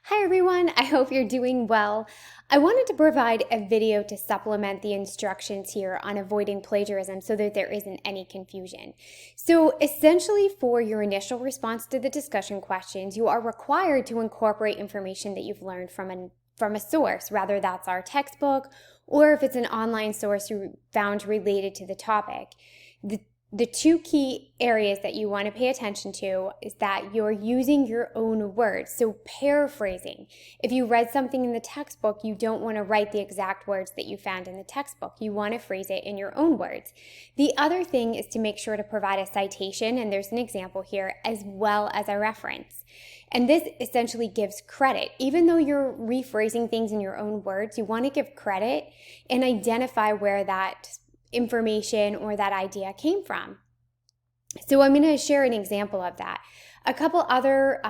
Hi everyone, I hope you're doing well. I wanted to provide a video to supplement the instructions here on avoiding plagiarism so that there isn't any confusion. So essentially for your initial response to the discussion questions, you are required to incorporate information that you've learned from a source, whether that's our textbook or if it's an online source you found related to the topic. The two key areas that you want to pay attention to is that you're using your own words, so paraphrasing. If you read something in the textbook, you don't want to write the exact words that you found in the textbook. You want to phrase it in your own words. The other thing is to make sure to provide a citation, and there's an example here, as well as a reference. And this essentially gives credit. Even though you're rephrasing things in your own words, you want to give credit and identify where that information or that idea came from. So I'm going to share an example of that. A couple other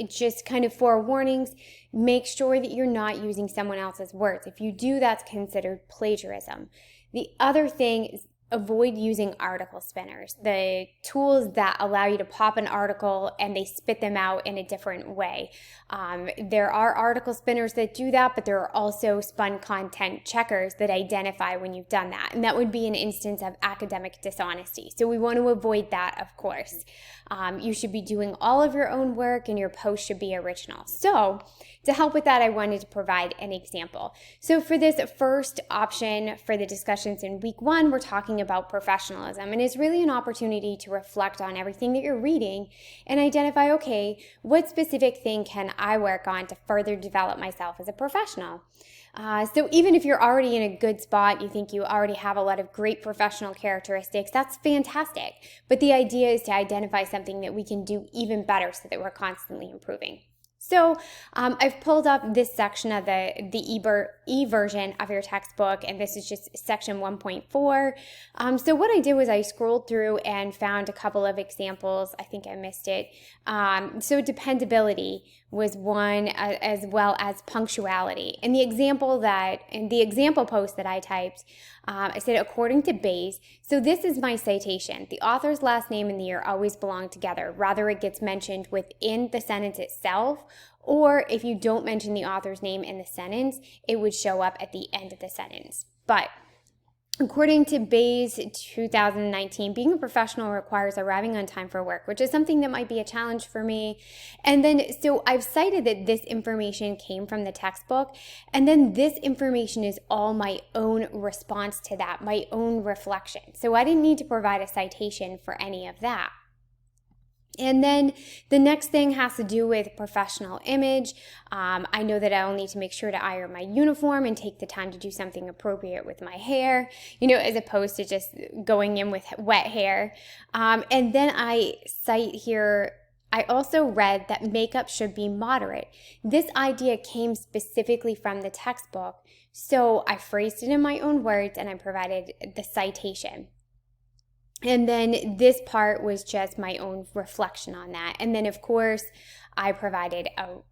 just kind of forewarnings. Make sure that you're not using someone else's words. If you do, that's considered plagiarism. The other thing is avoid using article spinners, the tools that allow you to pop an article and they spit them out in a different way. There are article spinners that do that, but there are also spun content checkers that identify when you've done that. And that would be an instance of academic dishonesty. So we want to avoid that, of course. You should be doing all of your own work and your post should be original. So to help with that, I wanted to provide an example. So for this first option for the discussions in week 1, we're talking about professionalism, and it's really an opportunity to reflect on everything that you're reading and identify, okay, what specific thing can I work on to further develop myself as a professional? So even if you're already in a good spot, you think you already have a lot of great professional characteristics, that's fantastic. But the idea is to identify something that we can do even better so that we're constantly improving. So I've pulled up this section of the e-version of your textbook, and this is just section 1.4. So what I did was I scrolled through and found a couple of examples. I think I missed it. So dependability was one, as well as punctuality. And the example post that I typed, I said, according to Bayes, so this is my citation. The author's last name and the year always belong together. Rather, it gets mentioned within the sentence itself, or if you don't mention the author's name in the sentence, it would show up at the end of the sentence. But according to Bayes 2019, being a professional requires arriving on time for work, which is something that might be a challenge for me. And then, so I've cited that this information came from the textbook, and then this information is all my own response to that, my own reflection. So I didn't need to provide a citation for any of that. And then the next thing has to do with professional image. I know that I'll need to make sure to iron my uniform and take the time to do something appropriate with my hair, as opposed to just going in with wet hair. And then I cite here, I also read that makeup should be moderate. This idea came specifically from the textbook, so I phrased it in my own words and I provided the citation. And then this part was just my own reflection on that. And then, of course, I provided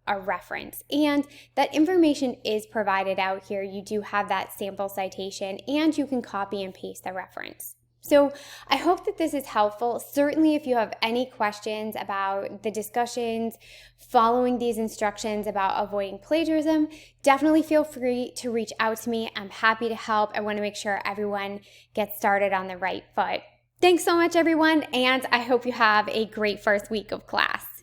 a reference. And that information is provided out here. You do have that sample citation, and you can copy and paste the reference. So I hope that this is helpful. Certainly, if you have any questions about the discussions, following these instructions about avoiding plagiarism, definitely feel free to reach out to me. I'm happy to help. I want to make sure everyone gets started on the right foot. Thanks so much, everyone, and I hope you have a great first week of class.